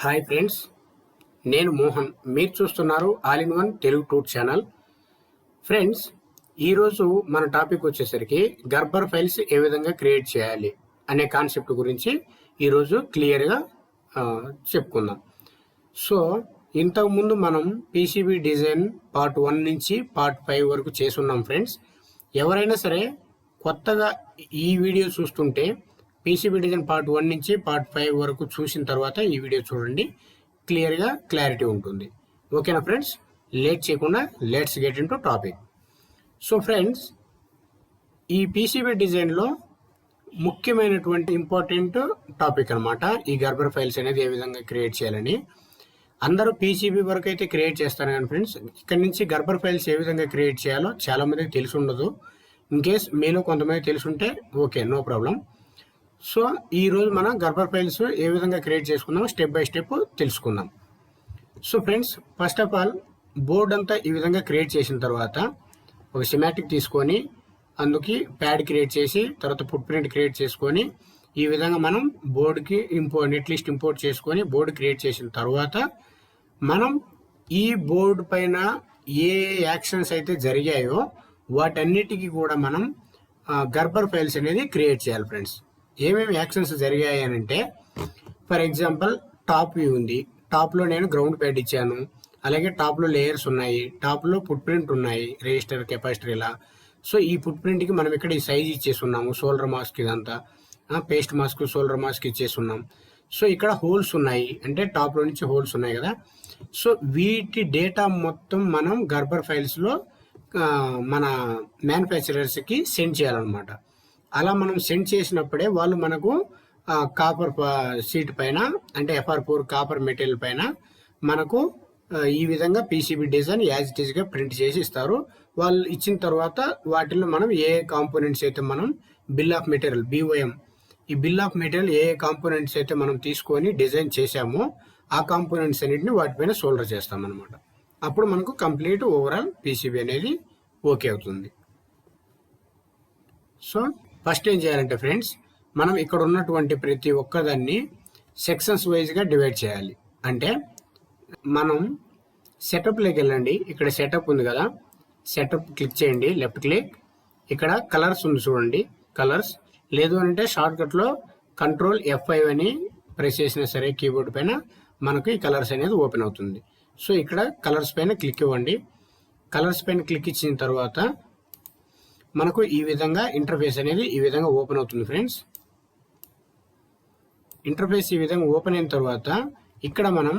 Hi friends, నేను మోహన్. మీరు చూస్తున్నారు all in one Telugu tour channel. Friends, ఈరోజు మన టాపిక్ వచ్చేసరికి గర్భర్ ఫైల్స్ ఏ విధంగా క్రియేట్ చేయాలి అనే కాన్సెప్ట్ గురించి ఈరోజు క్లియర్గా చెప్పుకుందాం. సో ఇంతకుముందు మనం పీసీబీ డిజైన్ పార్ట్ 1 నుంచి పార్ట్ 5 వరకు చేసున్నాం ఫ్రెండ్స్. ఎవరైనా సరే కొత్తగా ఈ వీడియో చూస్తుంటే పీసీబీ డిజైన్ పార్ట్ 1 నుంచి పార్ట్ 5 వరకు చూసిన తర్వాత ఈ వీడియో చూడండి, క్లియర్గా క్లారిటీ ఉంటుంది. ఓకేనా ఫ్రెండ్స్? లేట్ చేయకుండా let's get in to topic. So friends, ఈ పీసీబీ డిజైన్లో ముఖ్యమైనటువంటి ఇంపార్టెంట్ టాపిక్ అనమాట ఈ గర్భర్ ఫైల్స్ అనేది ఏ విధంగా క్రియేట్ చేయాలని. అందరూ పీసీబీ వరకు అయితే క్రియేట్ చేస్తారు కానీ ఫ్రెండ్స్, ఇక్కడ నుంచి గర్భర్ ఫైల్స్ ఏ విధంగా క్రియేట్ చేయాలో చాలామందికి తెలిసి ఉండదు. ఇన్ కేస్ మీలో కొంతమంది తెలిసి ఉంటే ఓకే, నో ప్రాబ్లం. సో ఈరోజు మనం గర్భర్ ఫైల్స్ ఏ విధంగా క్రియేట్ చేసుకుందాం, స్టెప్ బై స్టెప్ తెలుసుకుందాం. So friends, first of all board అంతా ఈ విధంగా క్రియేట్ చేసిన తర్వాత ఒక సిమాటిక్ తీసుకొని అందుకు ప్యాడ్ క్రియేట్ చేసి తర్వాత ఫుట్ ప్రింట్ క్రియేట్ చేసుకొని ఈ విధంగా మనం బోర్డుకి నెట్ లిస్ట్ ఇంపోర్ట్ చేసుకొని బోర్డు క్రియేట్ చేసిన తర్వాత మనం ఈ బోర్డు పైన ఏ యాక్షన్స్ అయితే జరిగాయో వాటన్నిటికీ కూడా మనం గర్భర్ ఫైల్స్ అనేది క్రియేట్ చేయాలి ఫ్రెండ్స్. ఏమేమి యాక్షన్స్ జరిగాయి అని అంటే, ఫర్ ఎగ్జాంపుల్ టాప్ వ్యూ ఉంది, టాప్లో నేను గ్రౌండ్ ప్యాడ్ ఇచ్చాను, అలాగే టాప్లో లేయర్స్ ఉన్నాయి, టాప్లో ఫుట్ ప్రింట్ ఉన్నాయి, రెజిస్టర్ కెపాసిటర్ ఇలా. సో ఈ ఫుట్ ప్రింట్కి మనం ఇక్కడ ఈ సైజ్ ఇచ్చేస్తున్నాము, షోల్డర్ మాస్క్ ఇదంతా పేస్ట్ మాస్క్ షోల్డర్ మాస్క్ ఇచ్చేస్తున్నాం. సో ఇక్కడ హోల్స్ ఉన్నాయి, అంటే టాప్లో నుంచి హోల్స్ ఉన్నాయి కదా. సో వీటి డేటా మొత్తం మనం గర్భర్ ఫైల్స్లో మన మ్యానుఫ్యాక్చరర్స్కి సెండ్ చేయాలన్నమాట. అలా మనం సెండ్ చేసినప్పుడే వాళ్ళు మనకు కాపర్ షీట్ పైన, అంటే FR4 కాపర్ మెటీరియల్ పైన మనకు ఈ విధంగా పీసీబీ డిజైన్ యాజ్ ఇట్ ఈస్గా ప్రింట్ చేసి ఇస్తారు. వాళ్ళు ఇచ్చిన తర్వాత వాటిల్లో మనం ఏ కాంపోనెంట్స్ అయితే మనం బిల్ ఆఫ్ మెటీరియల్ BOM, ఈ bill of material A components అయితే మనం తీసుకొని డిజైన్ చేసామో ఆ కాంపోనెంట్స్ అన్నింటిని వాటిపైన సోల్డర్ చేస్తాం అనమాట. అప్పుడు మనకు కంప్లీట్ ఓవరాల్ పీసీబీ అనేది ఓకే అవుతుంది. సో ఫస్ట్ ఏం చేయాలంటే ఫ్రెండ్స్, మనం ఇక్కడ ఉన్నటువంటి ప్రతి ఒక్కదాన్ని సెక్షన్స్ వైజ్గా డివైడ్ చేయాలి. అంటే మనం సెటప్లోకి వెళ్ళండి, ఇక్కడ సెటప్ ఉంది కదా, సెటప్ క్లిక్ చేయండి, లెఫ్ట్ క్లిక్. ఇక్కడ కలర్స్ ఉంది చూడండి, కలర్స్. లేదు అంటే షార్ట్కట్లో కంట్రోల్ F5 అని ప్రెస్ చేసినా సరే కీబోర్డ్ పైన మనకు ఈ కలర్స్ అనేది ఓపెన్ అవుతుంది. సో ఇక్కడ కలర్స్ పైన క్లిక్ ఇవ్వండి. కలర్స్ పైన క్లిక్ ఇచ్చిన తర్వాత మనకు ఈ విధంగా ఇంటర్ఫేస్ అనేది ఈ విధంగా ఓపెన్ అవుతుంది ఫ్రెండ్స్. ఇంటర్ఫేస్ ఈ విధంగా ఓపెన్ అయిన తర్వాత ఇక్కడ మనం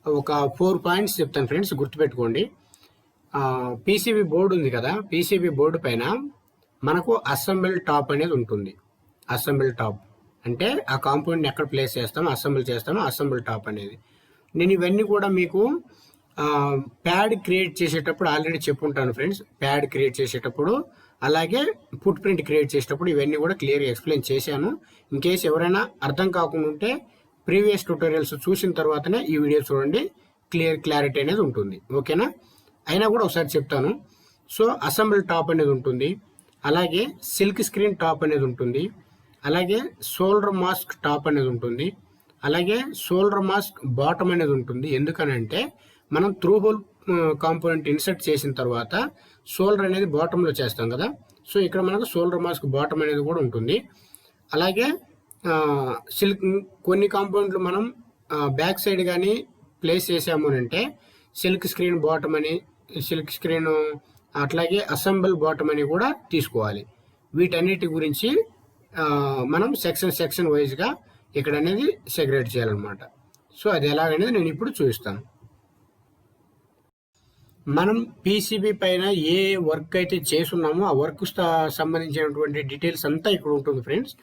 ఒక 4 పాయింట్స్ చెప్తాను ఫ్రెండ్స్, గుర్తుపెట్టుకోండి. పీసీబీ బోర్డు ఉంది కదా, పీసీబీ బోర్డు పైన మనకు అసెంబుల్ టాప్ అనేది ఉంటుంది. అసెంబుల్ టాప్ అంటే ఆ కాంపోనెంట్ ఎక్కడ ప్లేస్ చేస్తామో అసెంబుల్ చేస్తామో అసెంబుల్ టాప్ అనేది. నేను ఇవన్నీ కూడా మీకు ప్యాడ్ క్రియేట్ చేసేటప్పుడు ఆల్రెడీ చెప్పుంటాను ఫ్రెండ్స్. ప్యాడ్ క్రియేట్ చేసేటప్పుడు అలాగే ఫుట్ ప్రింట్ క్రియేట్ చేసేటప్పుడు ఇవన్నీ కూడా క్లియర్గా ఎక్స్ప్లెయిన్ చేశాను. ఇన్ కేస్ ఎవరైనా అర్థం కాకుండా ఉంటే ప్రీవియస్ ట్యూటోరియల్స్ చూసిన తర్వాతనే ఈ వీడియో చూడండి, క్లారిటీ అనేది ఉంటుంది. ఓకేనా? అయినా కూడా ఒకసారి చెప్తాను. సో అసెంబుల్ టాప్ అనేది ఉంటుంది, అలాగే సిల్క్ స్క్రీన్ టాప్ అనేది ఉంటుంది, అలాగే షోల్డర్ మాస్క్ టాప్ అనేది ఉంటుంది, అలాగే షోల్డర్ మాస్క్ బాటమ్ అనేది ఉంటుంది. ఎందుకనంటే మనం త్రూ హోల్ కాంపోనెంట్ ఇన్సర్ట్ చేసిన తర్వాత షోల్డర్ అనేది బాటంలో చేస్తాం కదా. సో ఇక్కడ మనకు షోల్డర్ మాస్క్ బాటమ్ అనేది కూడా ఉంటుంది. అలాగే సిల్క్ కొన్ని కాంపోనెంట్లు మనం బ్యాక్ సైడ్ కానీ ప్లేస్ చేసాము అంటే సిల్క్ స్క్రీన్ బాటమ్ అని, సిల్క్ స్క్రీన్ అట్లాగే అసెంబుల్ బాటమ్ అని కూడా తీసుకోవాలి. వీటన్నిటి గురించి మనం సెక్షన్ వైజ్గా ఇక్కడ అనేది సెగ్రేట్ చేయాలన్నమాట. సో అది ఎలాగనేది నేను ఇప్పుడు చూపిస్తాను. మనం పీసీబీ పైన ఏ వర్క్ అయితే చేస్తున్నామో ఆ వర్క్ సంబంధించినటువంటి డీటెయిల్స్ అంతా ఇక్కడ ఉంటుంది ఫ్రెండ్స్.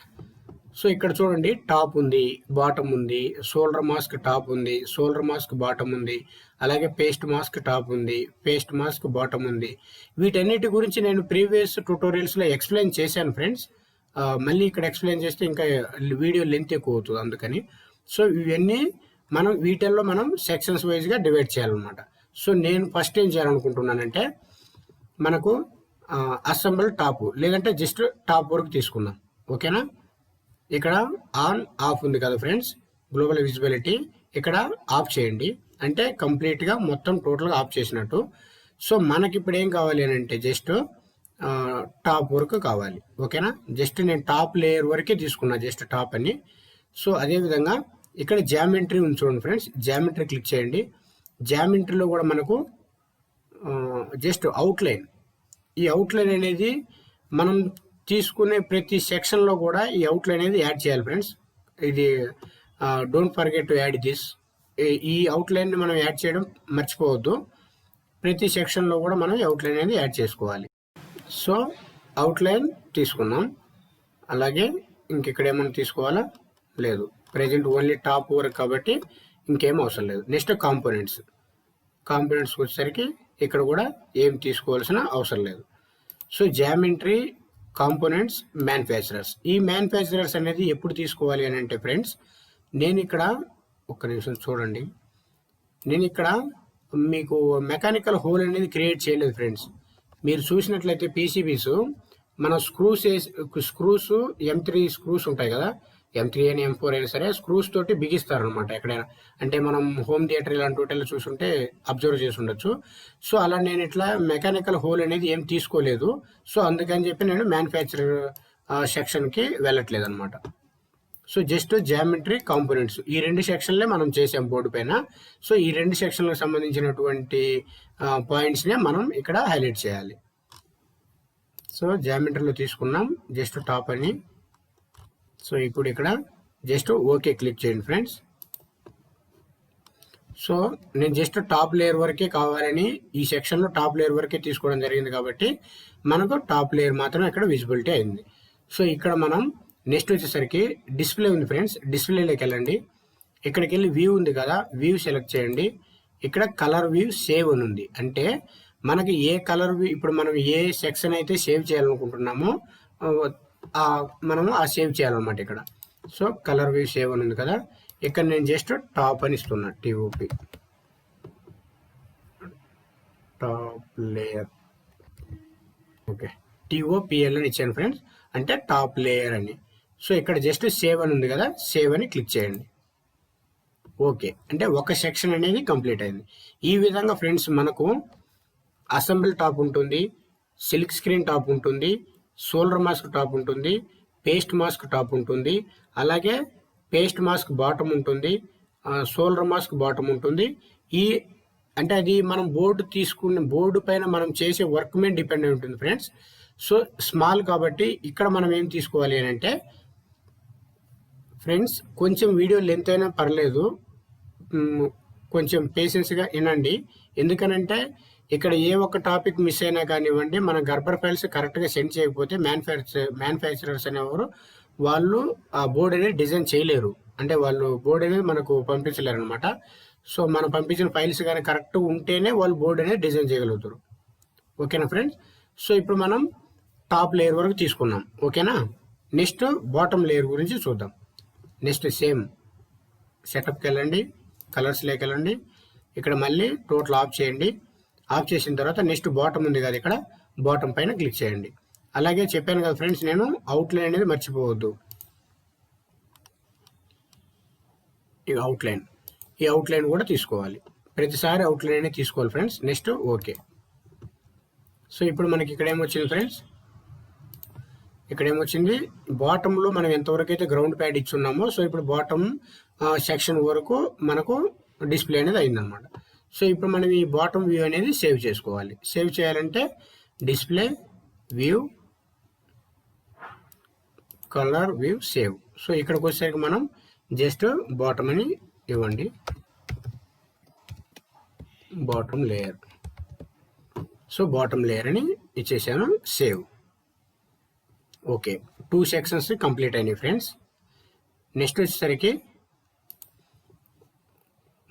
సో ఇక్కడ చూడండి, టాప్ ఉంది, బాటమ్ ఉంది, షోల్డర్ మాస్క్ టాప్ ఉంది, షోల్డర్ మాస్క్ బాటమ్ ఉంది, అలాగే పేస్ట్ మాస్క్ టాప్ ఉంది, పేస్ట్ మాస్క్ బాటమ్ ఉంది. వీటన్నిటి గురించి నేను ప్రీవియస్ ట్యూటోరియల్స్లో ఎక్స్ప్లెయిన్ చేశాను ఫ్రెండ్స్. మళ్ళీ ఇక్కడ ఎక్స్ప్లెయిన్ చేస్తే ఇంకా వీడియో లెంత్ ఎక్కువ అవుతుంది, అందుకని. సో ఇవన్నీ వీటిల్లో మనం సెక్షన్స్ వైజ్గా డివైడ్ చేయాలన్నమాట. సో నేను ఫస్ట్ ఏం చేయాలనుకుంటున్నానంటే, మనకు అసెంబుల్ టాప్ లేదంటే జస్ట్ టాప్ వరకు తీసుకుందాం. ఓకేనా? ఇక్కడ ఆన్ ఆఫ్ ఉంది కదా ఫ్రెండ్స్, గ్లోబల్ విజిబిలిటీ ఇక్కడ ఆఫ్ చేయండి. అంటే కంప్లీట్గా మొత్తం టోటల్గా ఆఫ్ చేసినట్టు. సో మనకి ఇప్పుడు ఏం కావాలి అని అంటే జస్ట్ టాప్ వరకు కావాలి. ఓకేనా, జస్ట్ నేను టాప్ లేయర్ వరకే తీసుకున్నా, జస్ట్ టాప్ అని. సో అదేవిధంగా ఇక్కడ జామెట్రీ ఉంది చూడండి ఫ్రెండ్స్, జామెట్రీ క్లిక్ చేయండి. జామెట్రీలో కూడా మనకు జస్ట్ అవుట్లైన్, ఈ అవుట్లైన్ అనేది మనం తీసుకునే ప్రతి సెక్షన్లో కూడా ఈ అవుట్లైన్ అనేది యాడ్ చేయాలి ఫ్రెండ్స్. ఇది don't forget to add this. ఈ అవుట్లైన్ని మనం యాడ్ చేయడం మర్చిపోవద్దు. ప్రతి సెక్షన్లో కూడా మనం అవుట్లైన్ అనేది యాడ్ చేసుకోవాలి. సో అవుట్లైన్ తీసుకున్నాం. అలాగే ఇంకెక్కడ ఏమైనా తీసుకోవాలా? లేదు, ప్రజెంట్ ఓన్లీ టాప్ వరకు కాబట్టి ఇంకేం అవసరం లేదు. నెక్స్ట్ కాంపోనెంట్స్ వచ్చేసరికి ఇక్కడ కూడా ఏం తీసుకోవాల్సిన అవసరం లేదు. So geometry, components, manufacturers. ఈ మ్యానుఫ్యాక్చరర్స్ అనేది ఎప్పుడు తీసుకోవాలి అని అంటే ఫ్రెండ్స్, నేను ఇక్కడ ఒక్క నిమిషం చూడండి, నేను ఇక్కడ మీకు మెకానికల్ హోల్ అనేది క్రియేట్ చేయలేదు ఫ్రెండ్స్. మీరు చూసినట్లయితే పీసీబీస్ మన స్క్రూస్ M3 స్క్రూస్ ఉంటాయి కదా, M3 అని M4 అయినా సరే స్క్రూస్ తోటి బిగిస్తారు అనమాట ఎక్కడైనా. అంటే మనం హోమ్ థియేటర్ ఇలాంటి హోటల్లో చూసుంటే అబ్జర్వ్ చేసి ఉండొచ్చు. సో అలా నేను ఇట్లా మెకానికల్ హోల్ అనేది ఏం తీసుకోలేదు. సో అందుకని చెప్పి నేను మ్యానుఫ్యాక్చరర్ సెక్షన్కి వెళ్ళట్లేదు అనమాట. సో జస్ట్ జామెట్రీ, కాంపోనెంట్స్ ఈ రెండు సెక్షన్లే మనం చేసాం బోర్డు పైన. సో ఈ రెండు సెక్షన్లకు సంబంధించినటువంటి పాయింట్స్నే మనం ఇక్కడ హైలైట్ చేయాలి. సో జామెట్రీలో తీసుకున్నాం జస్ట్ టాప్ అని. సో ఇప్పుడు ఇక్కడ జస్ట్ ఓకే క్లిక్ చేయండి ఫ్రెండ్స్. సో నేను జస్ట్ టాప్ లేయర్ వరకే కావాలని ఈ సెక్షన్లో టాప్ లేయర్ వరకే తీసుకోవడం జరిగింది కాబట్టి మనకు టాప్ లేయర్ మాత్రం ఇక్కడ విజిబిలిటీ అయింది. సో ఇక్కడ మనం నెక్స్ట్ వచ్చేసరికి డిస్ప్లే ఉంది ఫ్రెండ్స్, డిస్ప్లేలోకి వెళ్ళండి. ఇక్కడికి వెళ్ళి వ్యూ ఉంది కదా, వ్యూ సెలెక్ట్ చేయండి. ఇక్కడ కలర్ వ్యూ సేవ్ అని ఉంది. అంటే మనకి ఏ కలర్ వ్యూ, ఇప్పుడు మనం ఏ సెక్షన్ అయితే సేవ్ చేయాలనుకుంటున్నామో మనము ఆ సేవ్ చేయాలన్నమాట ఇక్కడ. సో కలర్ వ్యూ సేవ్ అని ఉంది కదా, ఇక్కడ నేను జస్ట్ టాప్ అని ఇస్తున్నా, TOP, top layer. Okay, TOPL అని ఇచ్చాను ఫ్రెండ్స్, అంటే టాప్ లేయర్ అని. సో ఇక్కడ జస్ట్ సేవ్ అని ఉంది కదా, సేవ్ అని క్లిక్ చేయండి. ఓకే, అంటే ఒక సెక్షన్ అనేది కంప్లీట్ అయింది. ఈ విధంగా ఫ్రెండ్స్ మనకు అసెంబుల్ టాప్ ఉంటుంది, సిల్క్ స్క్రీన్ టాప్ ఉంటుంది, షోల్డర్ మాస్క్ టాప్ ఉంటుంది, పేస్ట్ మాస్క్ టాప్ ఉంటుంది, అలాగే పేస్ట్ మాస్క్ బాటమ్ ఉంటుంది, షోల్డర్ మాస్క్ బాటమ్ ఉంటుంది. అంటే అది మనం బోర్డు పైన మనం చేసే వర్క్ మీద డిపెండ్ అయి ఉంటుంది ఫ్రెండ్స్. సో స్మాల్ కాబట్టి ఇక్కడ మనం ఏం తీసుకోవాలి అని అంటే ఫ్రెండ్స్, కొంచెం వీడియో లెంత్ అయినా పర్లేదు, కొంచెం పేషెన్స్గా వినండి. ఎందుకనంటే ఇక్కడ ఏ ఒక్క టాపిక్ మిస్ అయినా కానివ్వండి, మన గర్బర్ ఫైల్స్ కరెక్ట్గా సెండ్ చేయకపోతే మ్యానుఫ్యాక్చరర్స్ అనేవారు వాళ్ళు ఆ బోర్డు అనేది డిజైన్ చేయలేరు. అంటే వాళ్ళు బోర్డు అనేది మనకు పంపించలేరు అనమాట. సో మనం పంపించిన ఫైల్స్ కానీ కరెక్ట్ ఉంటేనే వాళ్ళు బోర్డు అనేది డిజైన్ చేయగలుగుతారు. ఓకేనా ఫ్రెండ్స్? సో ఇప్పుడు మనం టాప్ లేయర్ వరకు తీసుకున్నాం. ఓకేనా, నెక్స్ట్ బాటమ్ లేయర్ గురించి చూద్దాం. నెక్స్ట్ సేమ్ సెటప్కి వెళ్ళండి, కలర్స్లోకి వెళ్ళండి. ఇక్కడ మళ్ళీ టోటల్ ఆఫ్ చేయండి. ఆఫ్ చేసిన తర్వాత నెక్స్ట్ బాటమ్ ఉంది కదా, ఇక్కడ బాటమ్ పైన క్లిక్ చేయండి. అలాగే చెప్పాను కదా ఫ్రెండ్స్, నేను అవుట్లైన్ అనేది మర్చిపోవద్దు. ఈ అవుట్లైన్ కూడా తీసుకోవాలి, ప్రతిసారి అవుట్లైన్ అనేది తీసుకోవాలి ఫ్రెండ్స్. Next okay. సో ఇప్పుడు మనకి ఇక్కడ ఏమొచ్చింది ఫ్రెండ్స్, ఇక్కడ ఏమొచ్చింది, బాటంలో మనం ఎంతవరకు అయితే గ్రౌండ్ ప్యాడ్ ఇచ్చున్నామో సో ఇప్పుడు బాటమ్ సెక్షన్ వరకు మనకు డిస్ప్లే అనేది అయిందనమాట. సో ఇప్పుడు మనం ఈ బాటమ్ వ్యూ అనేది సేవ్ చేసుకోవాలి. సేవ్ చేయాలంటే display view, colour view, save. So ఇక్కడికి వచ్చేసరికి మనం జస్ట్ బాటమ్ అని ఇవ్వండి, bottom layer. So bottom layer అని ఇచ్చేసాను, సేవ్. ఓకే, 2 సెక్షన్స్ కంప్లీట్ అయినాయి ఫ్రెండ్స్. నెక్స్ట్ వచ్చేసరికి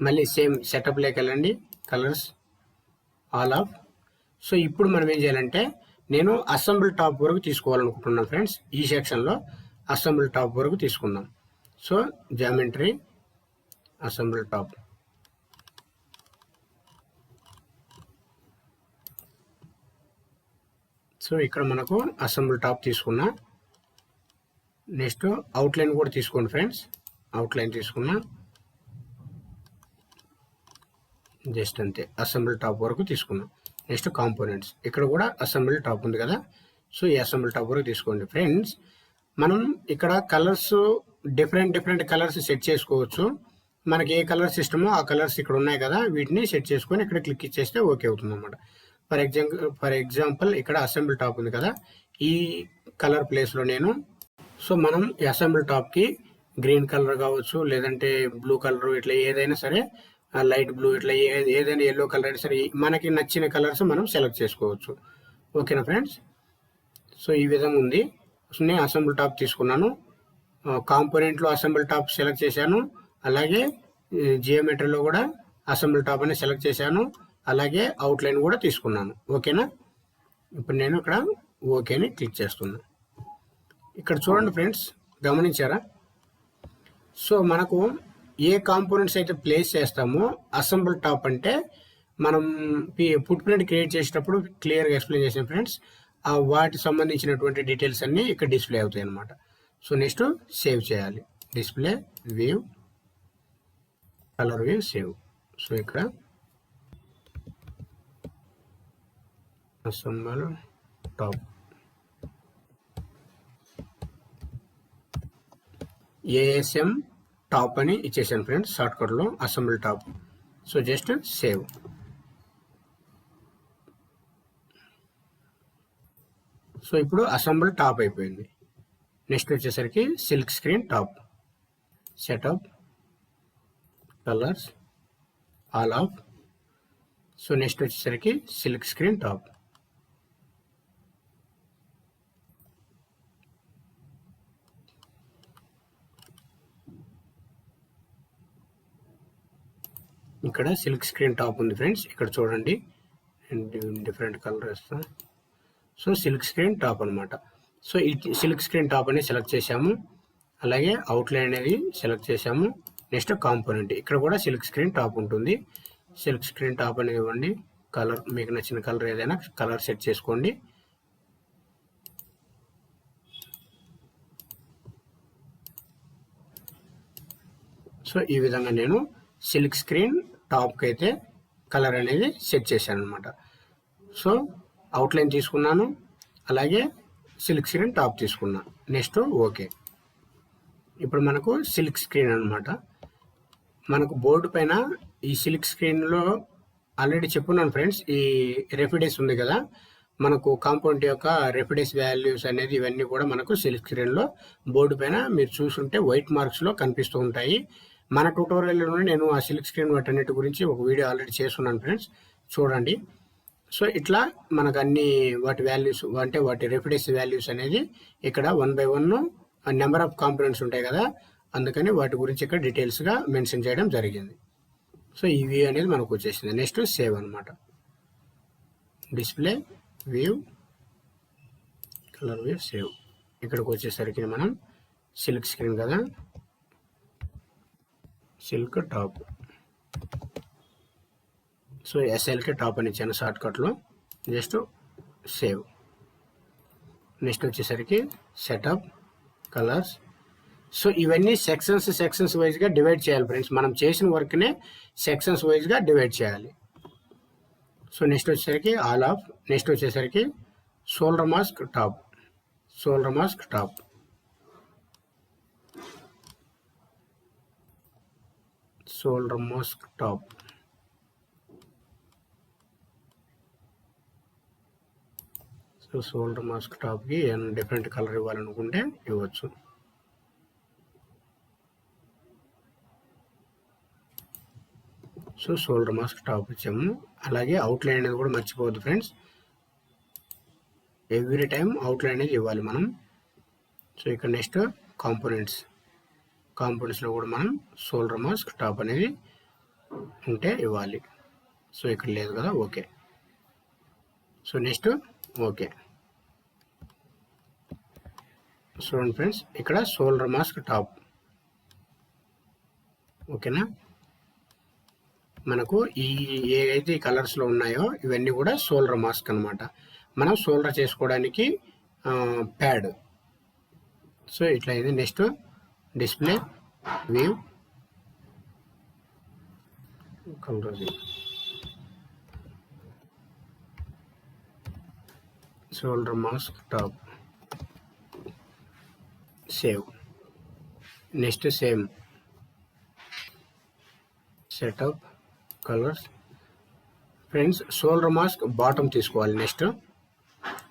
మళ్ళీ సేమ్ సెటప్లోకి వెళ్ళండి, కలర్స్, ఆల్ ఆఫ్. సో ఇప్పుడు మనం ఏం చేయాలంటే, నేను అసెంబుల్ టాప్ వరకు తీసుకోవాలనుకుంటున్నాను ఫ్రెండ్స్. ఈ సెక్షన్లో అసెంబుల్ టాప్ వరకు తీసుకుందాం. So geometry, assemble top. So ఇక్కడ మనకు అసెంబుల్ టాప్ తీసుకున్నా. నెక్స్ట్ అవుట్లైన్ కూడా తీసుకోండి ఫ్రెండ్స్. అవుట్లైన్ తీసుకున్నా, జస్ట్ అంతే అసెంబుల్ టాప్ వరకు తీసుకున్నాం. నెక్స్ట్ కాంపోనెంట్స్, ఇక్కడ కూడా అసెంబుల్ టాప్ ఉంది కదా, సో ఈ అసెంబుల్ టాప్ వరకు తీసుకోండి. ఫ్రెండ్స్ మనం ఇక్కడ కలర్స్ డిఫరెంట్ కలర్స్ సెట్ చేసుకోవచ్చు. మనకి ఏ కలర్స్ ఇష్టమో ఆ కలర్స్ ఇక్కడ ఉన్నాయి కదా, వీటిని సెట్ చేసుకొని ఇక్కడ క్లిక్ ఇచ్చేస్తే ఓకే అవుతుంది అనమాట. ఫర్ ఎగ్జాంపుల్ ఇక్కడ అసెంబుల్ టాప్ ఉంది కదా, ఈ కలర్ ప్లేస్లో నేను, సో మనం ఈ అసెంబుల్ టాప్కి గ్రీన్ కలర్ కావచ్చు, లేదంటే బ్లూ కలర్, ఇట్లా ఏదైనా సరే, లైట్ బ్లూ, ఇట్లా ఏదైనా ఎల్లో కలర్ అయినా సరే మనకి నచ్చిన కలర్స్ మనం సెలెక్ట్ చేసుకోవచ్చు. ఓకేనా ఫ్రెండ్స్? సో ఈ విధంగా ఉంది. సో నేను అసెంబుల్ టాప్ తీసుకున్నాను, కాంపోనెంట్లో అసెంబుల్ టాప్ సెలెక్ట్ చేశాను, అలాగే జియోమెట్రీలో కూడా అసెంబుల్ టాప్ అని సెలెక్ట్ చేశాను, అలాగే అవుట్లైన్ కూడా తీసుకున్నాను. ఓకేనా? ఇప్పుడు నేను ఇక్కడ ఓకేని క్లిక్ చేస్తున్నాను. ఇక్కడ చూడండి ఫ్రెండ్స్, గమనించారా? సో మనకు ఏ కాంపోనెంట్స్ అయితే ప్లేస్ చేస్తామో అసెంబుల్ టాప్ అంటే మనం ఫుట్ ప్రింట్ క్రియేట్ చేసేటప్పుడు క్లియర్గా ఎక్స్ప్లెయిన్ చేసాం ఫ్రెండ్స్. వాటికి సంబంధించినటువంటి డీటెయిల్స్ అన్నీ ఇక్కడ డిస్ప్లే అవుతాయి అన్నమాట. సో నెక్స్ట్ సేవ్ చేయాలి, display view, colour view, save. So ఇక్కడ అసెంబుల్ టాప్ ఏఎస్ఎం టాప్ అని ఇచ్చేసాను ఫ్రెండ్స్, షార్ట్కట్లో assemble top. So just save. So ఇప్పుడు అసెంబుల్ టాప్ అయిపోయింది. నెక్స్ట్ వచ్చేసరికి silk screen top, setup, colours, all off. So next వచ్చేసరికి silk screen top. ఇక్కడ silk screen top ఉంది ఫ్రెండ్స్, ఇక్కడ చూడండి, డిఫరెంట్ కలర్ వేస్తా. సో సిల్క్ స్క్రీన్ టాప్ అనమాట. సో ఈ సిల్క్ స్క్రీన్ టాప్ అనేది సెలెక్ట్ చేసాము, అలాగే అవుట్లైన్ అనేది సెలెక్ట్ చేసాము. నెక్స్ట్ కాంపోనెంట్, ఇక్కడ కూడా సిల్క్ స్క్రీన్ టాప్ ఉంటుంది. సిల్క్ స్క్రీన్ టాప్ అనేది ఇవ్వండి, కలర్ మీకు నచ్చిన కలర్ ఏదైనా కలర్ సెట్ చేసుకోండి. సో ఈ విధంగా నేను సిల్క్ స్క్రీన్ టాప్కి అయితే కలర్ అనేది సెట్ చేశాను అనమాట. సో అవుట్లైన్ తీసుకున్నాను, అలాగే సిల్క్ స్క్రీన్ టాప్ తీసుకున్నాను. Next okay. ఇప్పుడు మనకు సిల్క్ స్క్రీన్ అనమాట. మనకు బోర్డు పైన ఈ సిల్క్ స్క్రీన్లో ఆల్రెడీ చెప్పున్నాను ఫ్రెండ్స్, ఈ రెఫిడెస్ ఉంది కదా, మనకు కాంపౌండ్ యొక్క రెఫిడెస్ వాల్యూస్ అనేది ఇవన్నీ కూడా మనకు సిల్క్ స్క్రీన్లో బోర్డు పైన మీరు చూసుంటే వైట్ మార్క్స్లో కనిపిస్తూ ఉంటాయి. మన ట్యూటోరియల్లోనే నేను ఆ సిల్క్ స్క్రీన్ వాటన్నిటి గురించి ఒక వీడియో ఆల్రెడీ చేస్తున్నాను ఫ్రెండ్స్, చూడండి. సో ఇట్లా మనకు అన్ని వాటి వాల్యూస్ అంటే వాటి రెఫిడెస్ వాల్యూస్ అనేది ఇక్కడ 1 by 1 నెంబర్ ఆఫ్ కాంపోనెంట్స్ ఉంటాయి కదా, అందుకని వాటి గురించి ఇక్కడ డీటెయిల్స్గా మెన్షన్ చేయడం జరిగింది. సో ఈ వ్యూ అనేది మనకు వచ్చేసింది. నెక్స్ట్ సేవ్ అనమాట, display view, colour view, save. ఇక్కడికి వచ్చేసరికి మనం సిల్క్ స్క్రీన్ కదా, silk top. So SLK top అని ఇచ్చాను షార్ట్కట్లో, జస్ట్ సేవ్. నెక్స్ట్ వచ్చేసరికి సెటప్, కలర్స్. సో ఇవన్నీ సెక్షన్స్ వైజ్గా డివైడ్ చేయాలి ఫ్రెండ్స్, మనం చేసిన వర్క్నే సెక్షన్స్ వైజ్గా డివైడ్ చేయాలి. సో నెక్స్ట్ వచ్చేసరికి ఆల్ ఆఫ్. నెక్స్ట్ వచ్చేసరికి solder mask top, solder mask top. Solder mask top. So solder mask టాప్కి ఏమైనా డిఫరెంట్ కలర్ ఇవ్వాలనుకుంటే ఇవ్వచ్చు. సో షోల్డర్ మాస్క్ టాప్ ఇచ్చాము, అలాగే అవుట్లైన్ అనేది కూడా మర్చిపోవద్దు ఫ్రెండ్స్, ఎవ్రీ టైం అవుట్లైన్ అనేది ఇవ్వాలి మనం. సో ఇక్కడ నెక్స్ట్ కాంపోనెంట్స్లో కూడా మనం షోల్డర్ మాస్క్ టాప్ అనేది ఉంటే ఇవ్వాలి. సో ఇక్కడ లేదు కదా, ఓకే. So next okay. చూడండి ఫ్రెండ్స్, ఇక్కడ షోల్డర్ మాస్క్ టాప్, ఓకేనా. మనకు ఏవైతే ఈ కలర్స్లో ఉన్నాయో ఇవన్నీ కూడా షోల్డర్ మాస్క్ అనమాట, మనం షోల్డర్ చేసుకోవడానికి ప్యాడ్. సో ఇట్లా ఇది. Next display view, colour view, solder mask top, save. Next same setup colours. Friends solder mask bottom తీసుకోవాలి. నెక్స్ట్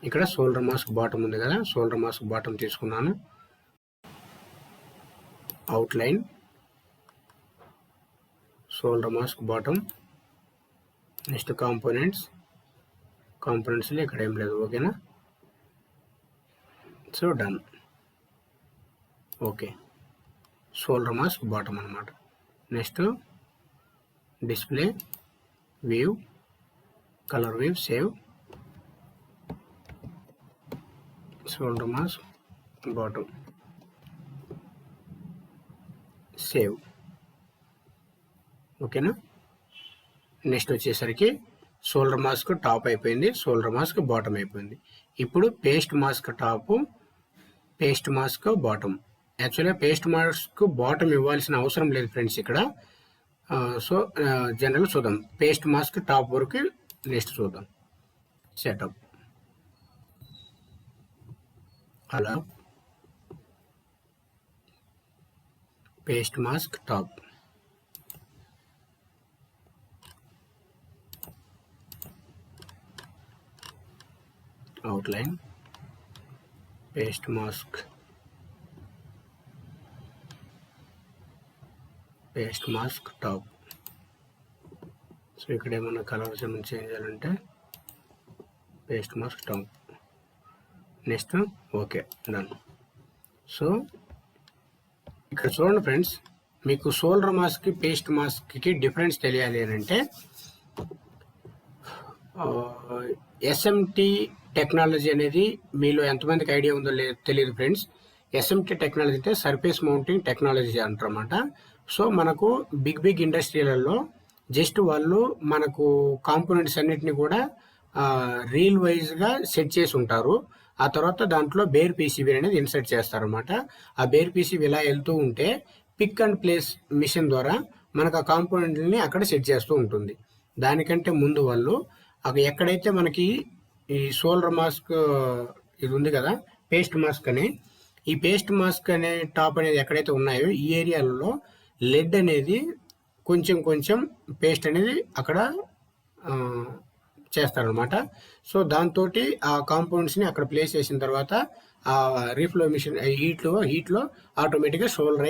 ఇక్కడ షోల్డర్ మాస్క్ బాటమ్ ఉంది కదా, షోల్డర్ మాస్క్ బాటమ్ తీసుకున్నాను. Outline, solder mask bottom. Next కాంపోనెంట్స్లో ఇక్కడ ఏం లేదు. ఓకేనా? So done. Okay, solder mask bottom అనమాట. Next display, view, colour view, save. Solder mask bottom, save. ఓకేనా? నెక్స్ట్ వచ్చేసరికి షోల్డర్ మాస్క్ టాప్ అయిపోయింది, షోల్డర్ మాస్క్ బాటమ్ అయిపోయింది. ఇప్పుడు paste mask top, paste mask bottom. యాక్చువల్గా పేస్ట్ మాస్క్ బాటమ్ ఇవ్వాల్సిన అవసరం లేదు ఫ్రెండ్స్ ఇక్కడ. సో జనరల్గా చూద్దాం. పేస్ట్ మాస్క్ టాప్ వరకు నెక్స్ట్ చూద్దాం. సెటప్, అలా paste mask top, outline, paste mask, paste mask top. So ఇక్కడ ఏమన్నా కలర్స్ ఏమైనా చేంజ్ చేయాలంటే paste mask top. Next okay, done. So ఇక్కడ చూడండి ఫ్రెండ్స్, మీకు షోల్డర్ మాస్క్కి పేస్ట్ మాస్క్కి డిఫరెన్స్ తెలియాలి అని అంటే ఎస్ఎంటి టెక్నాలజీ అనేది మీలో ఎంతమందికి ఐడియా ఉందో తెలియదు ఫ్రెండ్స్. ఎస్ఎంటి టెక్నాలజీ అంటే సర్ఫేస్ మౌంటింగ్ టెక్నాలజీ అంటారన్నమాట. సో మనకు బిగ్ ఇండస్ట్రీలలో జస్ట్ వాళ్ళు మనకు కాంపోనెంట్స్ అన్నిటిని కూడా రీల్ వైజ్గా సెట్ చేసి ఉంటారు. ఆ తర్వాత దాంట్లో బేర్ పీసీబీ అనేది ఇన్సర్ట్ చేస్తారనమాట. ఆ బేర్ పీసీబీ ఇలా వెళ్తూ ఉంటే పిక్ అండ్ ప్లేస్ మిషన్ ద్వారా మనకు ఆ కాంపోనెంట్ని అక్కడ సెట్ చేస్తూ ఉంటుంది. దానికంటే ముందు వాళ్ళు అక్కడ ఎక్కడైతే మనకి ఈ షోల్డర్ మాస్క్ ఇది ఉంది కదా, పేస్ట్ మాస్క్ అని, ఈ పేస్ట్ మాస్క్ అనే టాప్ అనేది ఎక్కడైతే ఉన్నాయో ఈ ఏరియాలలో లెడ్ అనేది కొంచెం పేస్ట్ అనేది అక్కడ చేస్తారనమాట. సో దాంతో ఆ కాంపౌండ్స్ని అక్కడ ప్లేస్ చేసిన తర్వాత ఆ రీఫ్లో మిషన్ హీట్లో ఆటోమేటిక్గా సోల్డర్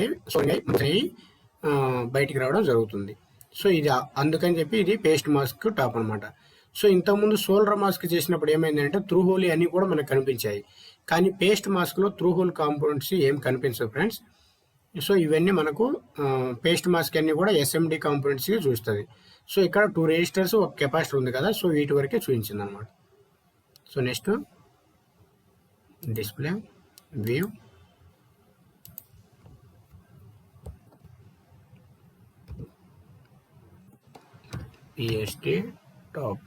అయ్యి బయటికి రావడం జరుగుతుంది. సో ఇది అందుకని చెప్పి ఇది పేస్ట్ మాస్క్ టాప్ అనమాట. సో ఇంతకుముందు షోల్డర్ మాస్క్ చేసినప్పుడు ఏమైందంటే త్రూ హోల్ అన్నీ కూడా మనకు కనిపించాయి, కానీ పేస్ట్ మాస్క్లో త్రూ హోల్ కాంపౌండ్స్ ఏం కనిపించవు ఫ్రెండ్స్. సో ఇవన్నీ మనకు పేస్ట్ మాస్క్ అన్నీ కూడా ఎస్ఎండి కాంపోనెంట్స్కి చూస్తుంది. సో ఇక్కడ 2 రెజిస్టర్స్ ఒక కెపాసిటర్ ఉంది కదా, సో వీటి వరకే చూపించింది అనమాట. So next display, view, PST top,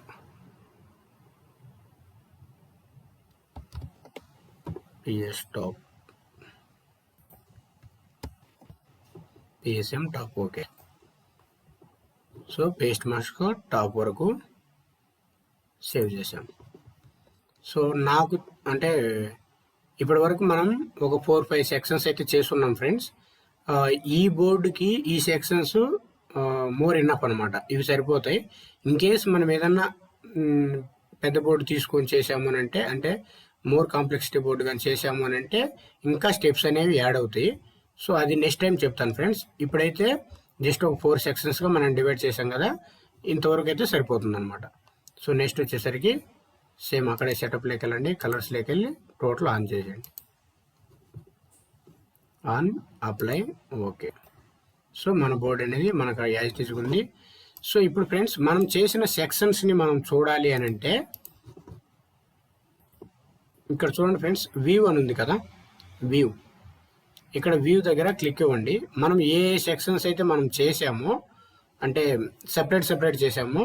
PS top, PSM top. Okay, so paste mask top వరకు సేవ్ చేసాం. సో నాకు అంటే ఇప్పటి వరకు మనం ఒక 4-5 సెక్షన్స్ అయితే చేస్తున్నాం ఫ్రెండ్స్. ఈ బోర్డుకి ఈ సెక్షన్స్ మోర్ ఇన్నఫ్ అనమాట, ఇవి సరిపోతాయి. ఇన్కేస్ మనం ఏదన్నా పెద్ద బోర్డు తీసుకొని చేసాము అని అంటే మోర్ కాంప్లెక్సిటీ బోర్డు కానీ చేసాము అని అంటే ఇంకా స్టెప్స్ అనేవి యాడ్ అవుతాయి. సో అది నెక్స్ట్ టైం చెప్తాను ఫ్రెండ్స్. ఇప్పుడైతే జస్ట్ ఒక 4 సెక్షన్స్గా మనం డివైడ్ చేసాం కదా, ఇంతవరకు అయితే సరిపోతుంది అనమాట. సో నెక్స్ట్ వచ్చేసరికి సేమ్ అక్కడే సెటప్లోకి వెళ్ళండి, కలర్స్లోకి వెళ్ళి టోటల్ ఆన్ చేసేయండి. On, apply, okay. సో మన బోర్డు అనేది మనకు యాజ్ తీసుకుంది. సో ఇప్పుడు ఫ్రెండ్స్ మనం చేసిన సెక్షన్స్ని మనం చూడాలి అని అంటే ఇక్కడ చూడండి ఫ్రెండ్స్, వ్యూ అని ఉంది కదా, వ్యూ. ఇక్కడ వ్యూ దగ్గర క్లిక్ ఇవ్వండి. మనం ఏ సెక్షన్స్ అయితే మనం చేసామో అంటే సెపరేట్ చేసామో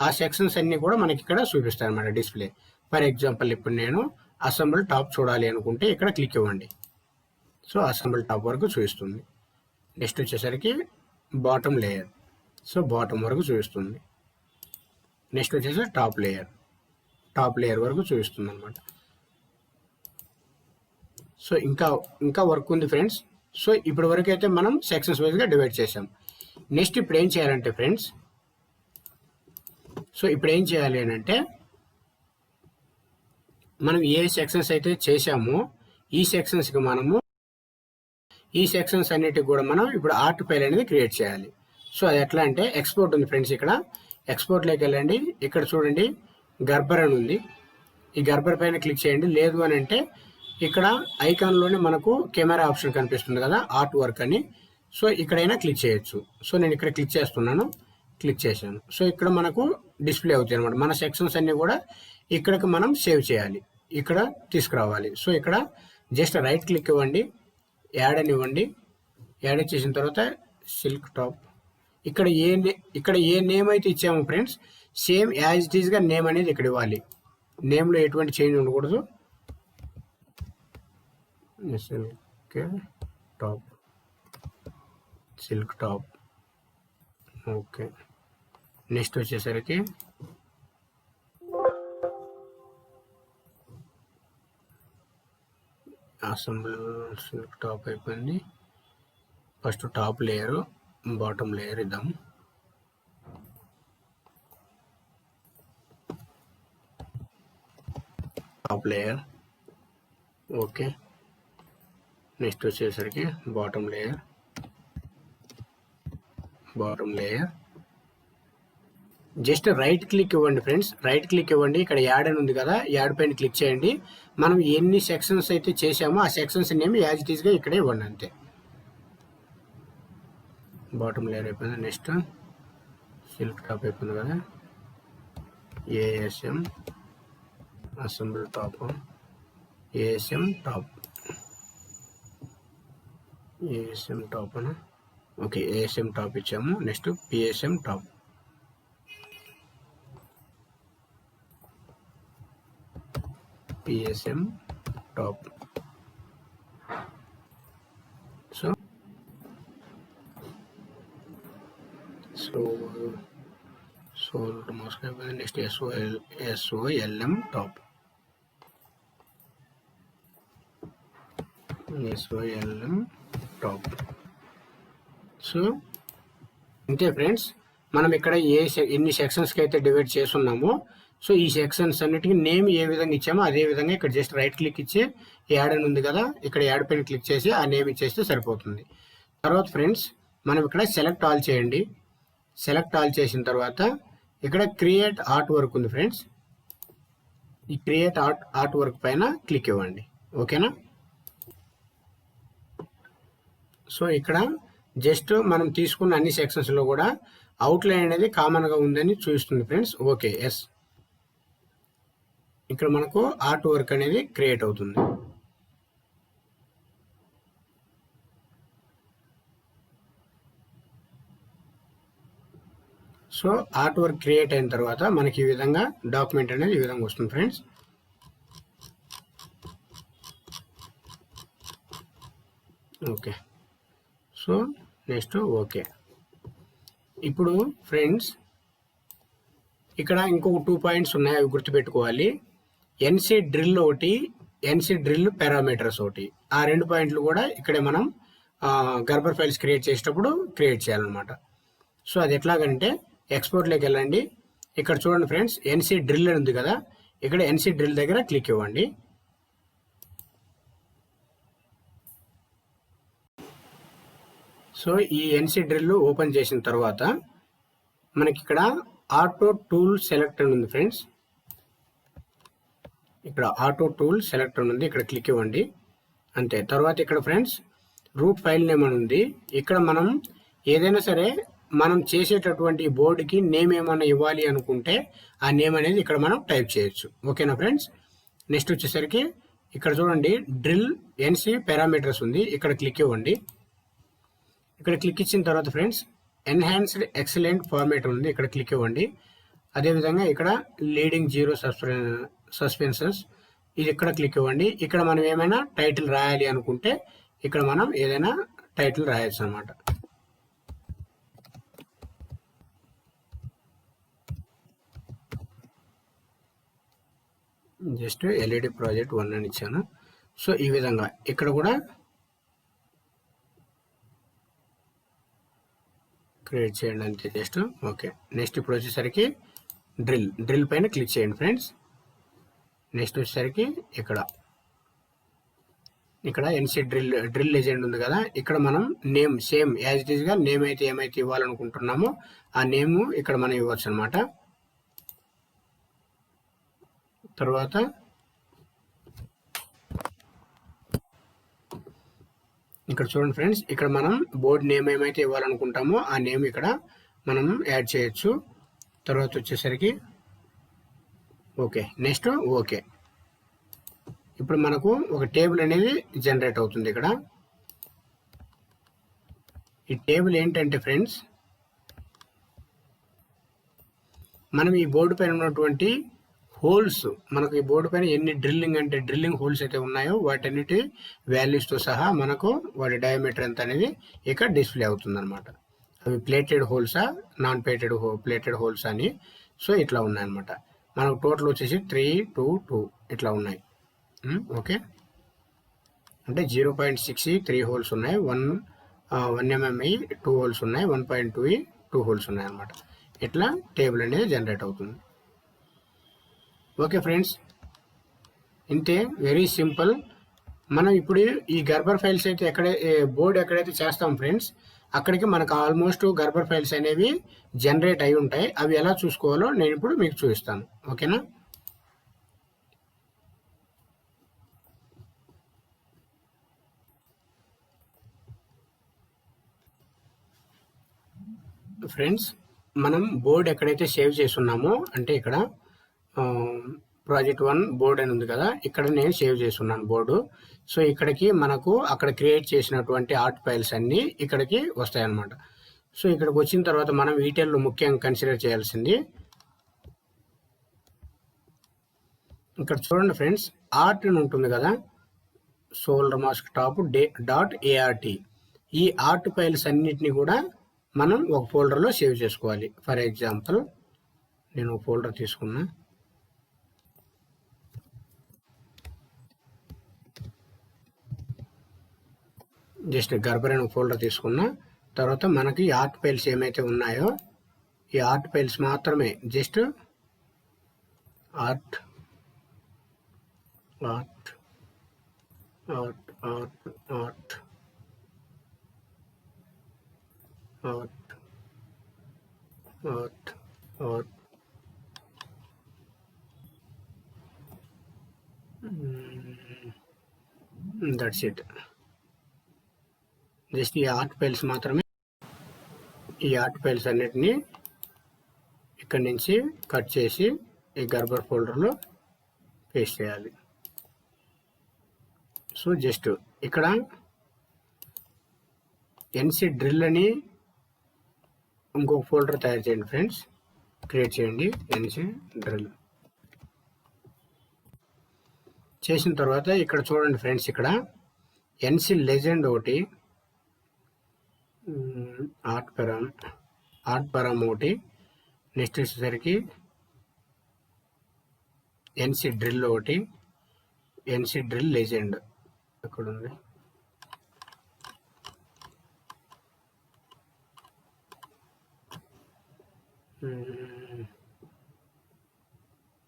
ఆ సెక్షన్స్ అన్నీ కూడా మనకి ఇక్కడ చూపిస్తాయి అన్నమాట డిస్ప్లే. ఫర్ ఎగ్జాంపుల్ ఇప్పుడు నేను అసెంబుల్ టాప్ చూడాలి అనుకుంటే ఇక్కడ క్లిక్ ఇవ్వండి. సో అసెంబుల్ టాప్ వరకు చూపిస్తుంది. నెక్స్ట్ వచ్చేసరికి బాటమ్ లేయర్, సో బాటమ్ వరకు చూపిస్తుంది. నెక్స్ట్ వచ్చేసి టాప్ లేయర్ వరకు చూపిస్తుంది అనమాట. సో ఇంకా వర్క్ ఉంది ఫ్రెండ్స్. సో ఇప్పటి వరకు అయితే మనం సెక్షన్స్ వైజ్గా డివైడ్ చేసాం. నెక్స్ట్ ఇప్పుడు ఏం చేయాలంటే ఫ్రెండ్స్, సో ఇప్పుడు ఏం చేయాలి అని అంటే, మనం ఏ సెక్షన్స్ అయితే చేసామో ఈ సెక్షన్స్కి ఈ సెక్షన్స్ అన్నిటికి కూడా మనం ఇప్పుడు ఆర్ట్ ఫైల్ అనేది క్రియేట్ చేయాలి. సో అది ఎట్లా అంటే, ఎక్స్పోర్ట్ ఉంది ఫ్రెండ్స్. ఇక్కడ ఎక్స్పోర్ట్లోకి వెళ్ళండి, ఇక్కడ చూడండి గర్బర్ అని ఉంది. ఈ గర్బర్ పైన క్లిక్ చేయండి. లేదు అని అంటే ఇక్కడ ఐకాన్లోనే మనకు కెమెరా ఆప్షన్ కనిపిస్తుంది కదా, ఆర్ట్ వర్క్ అని. సో ఇక్కడైనా క్లిక్ చేయొచ్చు. సో నేను ఇక్కడ క్లిక్ చేస్తున్నాను, క్లిక్ చేశాను. సో ఇక్కడ మనకు డిస్ప్లే అవుతాయి అనమాట. మన సెక్షన్స్ అన్నీ కూడా ఇక్కడికి మనం సేవ్ చేయాలి, ఇక్కడ తీసుకురావాలి. సో ఇక్కడ జస్ట్ రైట్ క్లిక్ ఇవ్వండి, యాడ్ అని ఇవ్వండి. యాడ్ చేసిన తర్వాత సిల్క్ టాప్, ఇక్కడ ఏ నేమ్ అయితే ఇచ్చామో ఫ్రెండ్స్, సేమ్ యాజ్ ఇట్ ఈస్గా నేమ్ అనేది ఇక్కడ ఇవ్వాలి. నేమ్లో ఎటువంటి చేంజ్ ఉండకూడదు. Silk top okay. నెక్స్ట్ వచ్చేసరికి అసెంబ్లీ సిల్క్ టాప్ అయిపోయింది. First top layer, bottom layer ఇద్దాం. Top layer okay. నెక్స్ట్ వచ్చేసరికి bottom layer just right click ఇవ్వండి ఫ్రెండ్స్, రైట్ క్లిక్ ఇవ్వండి. ఇక్కడ యాడ్ అని ఉంది కదా, యాడ్ పైన క్లిక్ చేయండి. మనం ఎన్ని సెక్షన్స్ అయితే చేసామో ఆ సెక్షన్స్ నేమ్ యాజ్ ఇట్ ఈస్గా ఇక్కడే ఇవ్వండి అంతే. బాటమ్ లేయర్ అయిపోయింది. నెక్స్ట్ సిల్క్ టాప్ అయిపోయింది కదా, ASM assembly top, ASM top అన్న ఓకే. ఏఎస్ఎం టాప్ ఇచ్చాము. Next PSM top, so most అయిపోయింది. నెక్స్ట్ ఎస్ఓఎల్ఎం టాప్, సో అంతే ఫ్రెండ్స్. మనం ఇక్కడ ఎన్ని సెక్షన్స్కి అయితే డివైడ్ చేస్తున్నామో, సో ఈ సెక్షన్స్ అన్నిటికీ నేమ్ ఏ విధంగా ఇచ్చామో అదే విధంగా ఇక్కడ జస్ట్ రైట్ క్లిక్ ఇచ్చి యాడ్ అని ఉంది కదా, ఇక్కడ యాడ్ పైన క్లిక్ చేసి ఆ నేమ్ ఇచ్చేస్తే సరిపోతుంది. తర్వాత ఫ్రెండ్స్ మనం ఇక్కడ సెలెక్ట్ ఆల్ చేయండి. సెలెక్ట్ ఆల్ చేసిన తర్వాత ఇక్కడ క్రియేట్ ఆర్ట్ వర్క్ ఉంది ఫ్రెండ్స్. ఈ క్రియేట్ ఆర్ట్ వర్క్ పైన క్లిక్ ఇవ్వండి, ఓకేనా. సో ఇక్కడ జస్ట్ మనం తీసుకున్న అన్ని సెక్షన్స్లో కూడా అవుట్లైన్ అనేది కామన్గా ఉందని చూపిస్తుంది ఫ్రెండ్స్. ఓకే ఎస్, ఇక్కడ మనకు ఆర్ట్ వర్క్ అనేది క్రియేట్ అవుతుంది. సో ఆర్ట్ వర్క్ క్రియేట్ అయిన తర్వాత మనకి ఈ విధంగా డాక్యుమెంట్ అనేది ఈ విధంగా వస్తుంది friends. Okay, so next okay. ఇప్పుడు ఫ్రెండ్స్ ఇక్కడ ఇంకొక 2 పాయింట్స్ ఉన్నాయి, అవి గుర్తుపెట్టుకోవాలి. ఎన్సీ డ్రిల్ ఒకటి, ఎన్సీ డ్రిల్ పారామీటర్స్ ఒకటి. ఆ 2 పాయింట్లు కూడా ఇక్కడే మనం గర్బర్ ఫైల్స్ క్రియేట్ చేసేటప్పుడు క్రియేట్ చేయాలన్నమాట. సో అది ఎట్లాగంటే ఎక్స్పోర్ట్లోకి వెళ్ళండి. ఇక్కడ చూడండి ఫ్రెండ్స్, ఎన్సీ డ్రిల్ ఉంది కదా, ఇక్కడ ఎన్సీ డ్రిల్ దగ్గర క్లిక్ ఇవ్వండి. సో ఈ ఎన్సీ డ్రిల్ ఓపెన్ చేసిన తర్వాత మనకి ఇక్కడ ఆటో టూల్ సెలెక్ట్ అని ఉంది ఫ్రెండ్స్. ఇక్కడ ఆటో టూల్ సెలెక్ట్ అని ఉంది, ఇక్కడ క్లిక్ ఇవ్వండి అంతే. తర్వాత ఇక్కడ ఫ్రెండ్స్ రూట్ ఫైల్ నేమ్ అని ఉంది. ఇక్కడ మనం ఏదైనా సరే మనం చేసేటటువంటి బోర్డుకి నేమ్ ఏమైనా ఇవ్వాలి అనుకుంటే ఆ నేమ్ అనేది ఇక్కడ మనం టైప్ చేయొచ్చు, ఓకేనా ఫ్రెండ్స్. నెక్స్ట్ వచ్చేసరికి ఇక్కడ చూడండి డ్రిల్ ఎన్సీ పారామీటర్స్ ఉంది, ఇక్కడ క్లిక్ ఇవ్వండి. ఇక్కడ క్లిక్ ఇచ్చిన తర్వాత ఫ్రెండ్స్ ఎన్హాన్స్డ్ ఎక్సలెంట్ ఫార్మేట్ ఉంది, ఇక్కడ క్లిక్ ఇవ్వండి. అదేవిధంగా ఇక్కడ లీడింగ్ జీరో సస్పెన్సెస్ ఇది ఇక్కడ క్లిక్ ఇవ్వండి. ఇక్కడ మనం ఏమైనా టైటిల్ రాయాలి అనుకుంటే ఇక్కడ మనం ఏదైనా టైటిల్ రాయొచ్చు అనమాట. జస్ట్ ఎల్ఈడి ప్రాజెక్ట్ 1 అని ఇచ్చాను. సో ఈ విధంగా ఇక్కడ కూడా క్రియేట్ చేయండి అంతే. Just okay. నెక్స్ట్ ఇప్పుడు వచ్చేసరికి డ్రిల్ పైన క్లిక్ చేయండి ఫ్రెండ్స్. నెక్స్ట్ వచ్చేసరికి ఇక్కడ ఎన్సీ డ్రిల్ లెజెండ్ ఉంది కదా, ఇక్కడ మనం నేమ్ సేమ్ యాజ్ ఇట్ ఈస్గా నేమ్ అయితే ఏమైతే ఇవ్వాలనుకుంటున్నామో ఆ నేమ్ ఇక్కడ మనం ఇవ్వచ్చు అనమాట. తర్వాత ఇక్కడ చూడండి ఫ్రెండ్స్, ఇక్కడ మనం బోర్డ్ నేమ్ ఏమైతే ఇవ్వాలనుకుంటామో ఆ నేమ్ ఇక్కడ మనం యాడ్ చేయొచ్చు. తర్వాత వచ్చేసరికి ఓకే. Next okay. ఇప్పుడు మనకు ఒక టేబుల్ అనేది జనరేట్ అవుతుంది. ఇక్కడ ఈ టేబుల్ ఏంటంటే ఫ్రెండ్స్, మనం ఈ బోర్డు పైన ఉన్నటువంటి హోల్స్, మనకు ఈ బోర్డు పైన ఎన్ని డ్రిల్లింగ్ హోల్స్ అయితే ఉన్నాయో వాటన్నిటి వాల్యూస్తో సహా మనకు వాటి డయామీటర్ ఎంత అనేది ఇక్కడ డిస్ప్లే అవుతుంది అనమాట. అవి ప్లేటెడ్ హోల్సా నాన్ ప్లేటెడ్ హోల్స్ అని. సో ఇట్లా ఉన్నాయన్నమాట. మనకు టోటల్ వచ్చేసి 3, 2, 2 ఇట్లా ఉన్నాయి. ఓకే. అంటే 0.6 3 హోల్స్ ఉన్నాయి, 1 mm 2 హోల్స్ ఉన్నాయి, 1.2 2 హోల్స్ ఉన్నాయి అన్నమాట. ఇట్లా టేబుల్ అనేది జనరేట్ అవుతుంది. ఓకే ఫ్రెండ్స్, ఇంతే, వెరీ సింపుల్. మనం ఇప్పుడు ఈ గర్బర్ ఫైల్స్ అయితే బోర్డు ఎక్కడైతే చేస్తాం ఫ్రెండ్స్, అక్కడికి మనకు ఆల్మోస్ట్ గర్బర్ ఫైల్స్ అనేవి జనరేట్ అయి ఉంటాయి. అవి ఎలా చూసుకోవాలో నేను ఇప్పుడు మీకు చూపిస్తాను. ఓకేనా? ఫ్రెండ్స్, మనం బోర్డు ఎక్కడైతే సేవ్ చేస్తున్నామో, అంటే ఇక్కడ ప్రాజెక్ట్ 1 బోర్డు అని ఉంది కదా, ఇక్కడ నేను సేవ్ చేస్తున్నాను బోర్డు. సో ఇక్కడికి మనకు అక్కడ క్రియేట్ చేసినటువంటి ఆర్ట్ ఫైల్స్ అన్నీ ఇక్కడికి వస్తాయన్నమాట. సో ఇక్కడికి వచ్చిన తర్వాత మనం వీటిల్లో ముఖ్యంగా కన్సిడర్ చేయాల్సింది, ఇక్కడ చూడండి ఫ్రెండ్స్, ఆర్ట్ అని ఉంటుంది కదా, సోల్డర్ మాస్క్ టాప్ .art. ఈ ఆర్ట్ ఫైల్స్ అన్నిటిని కూడా మనం ఒక ఫోల్డర్లో సేవ్ చేసుకోవాలి. ఫర్ ఎగ్జాంపుల్ నేను ఒక ఫోల్డర్ తీసుకున్నా, జస్ట్ గర్బర్ అని ఒక ఫోల్డర్ తీసుకున్నా. తర్వాత మనకి ఆర్ట్ ఫైల్స్ ఏమైతే ఉన్నాయో ఈ ఆర్ట్ ఫైల్స్ మాత్రమే, just art art art art art art art art that's it. Just ఈ ఆర్ట్ ఫైల్స్ మాత్రమే, ఈ ఆర్ట్ ఫైల్స్ అన్నిటినీ ఇక్కడి నుంచి కట్ చేసి ఈ గర్బర్ ఫోల్డర్లో పేస్ట్ చేయాలి. సో జస్ట్ ఇక్కడ ఎన్సీ డ్రిల్ అని ఇంకొక ఫోల్డర్ తయారు చేయండి ఫ్రెండ్స్, క్రియేట్ చేయండి ఎన్సీ డ్రిల్. చేసిన తర్వాత ఇక్కడ చూడండి ఫ్రెండ్స్, ఇక్కడ ఎన్సీ లెజెండ్ ఒకటి, ఆర్ట్ పరామ్ ఒకటి, నెక్స్ట్ వచ్చేసరికి ఎన్సీ డ్రిల్ ఒకటి, ఎన్సీ డ్రిల్ లెజెండ్ ఎక్కడ ఉంది,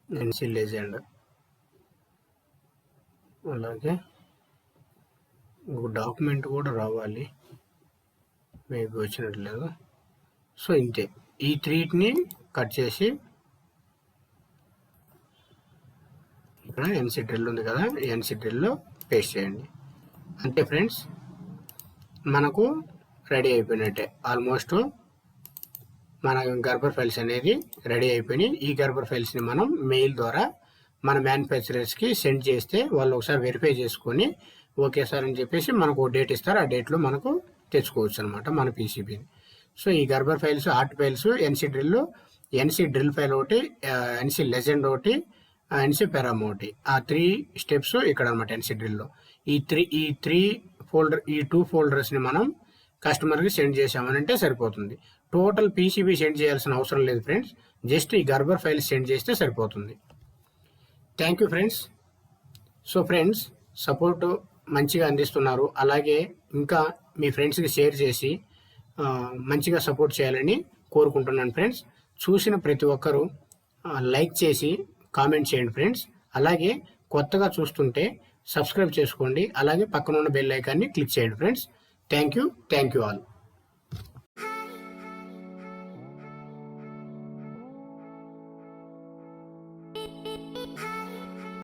ఎన్సీ లెజెండ్. అలాగే ఇంకొక డాక్యుమెంట్ కూడా రావాలి, మేబీ వచ్చినట్లేదు. సో ఇంతే, ఈ 3ని కట్ చేసి ఇక్కడ ఎన్సీ డ్రిల్ ఉంది కదా, ఎన్సీ డ్రిల్లో పేస్ట్ చేయండి. అంతే ఫ్రెండ్స్, మనకు రెడీ అయిపోయినట్టే. ఆల్మోస్ట్ మన గర్బర్ ఫైల్స్ అనేది రెడీ అయిపోయినాయి. ఈ గర్బర్ ఫైల్స్ని మనం మెయిల్ ద్వారా మన మ్యానుఫ్యాక్చరర్స్కి సెండ్ చేస్తే వాళ్ళు ఒకసారి వెరిఫై చేసుకొని ఓకే సార్ అని చెప్పేసి మనకు డేట్ ఇస్తారు. ఆ డేట్లో మనకు తెచ్చుకోవచ్చు అనమాట మన పీసీబీని. సో ఈ Gerber files, art files, NC drill file ఒకటి, ఎన్సీ లెజెండ్ ఒకటి, ఎన్సీ పెరామ్ ఒకటి, ఆ 3 స్టెప్స్ ఇక్కడ అనమాట ఎన్సీ డ్రిల్లో. ఈ 2 ఫోల్డర్స్ని మనం కస్టమర్కి సెండ్ చేసామనంటే సరిపోతుంది. టోటల్ పీసీబీ సెండ్ చేయాల్సిన అవసరం లేదు ఫ్రెండ్స్, జస్ట్ ఈ గర్బర్ ఫైల్స్ సెండ్ చేస్తే సరిపోతుంది. Thank you friends. So friends, support మంచిగా అందిస్తున్నారు. అలాగే ఇంకా మీ ఫ్రెండ్స్కి షేర్ చేసి మంచిగా సపోర్ట్ చేయాలని కోరుకుంటున్నాను ఫ్రెండ్స్. చూసిన ప్రతి ఒక్కరూ లైక్ చేసి కామెంట్ చేయండి ఫ్రెండ్స్. అలాగే కొత్తగా చూస్తుంటే సబ్స్క్రైబ్ చేసుకోండి. అలాగే పక్కన ఉన్న బెల్ ఐకాన్ని క్లిక్ చేయండి ఫ్రెండ్స్. Thank you all.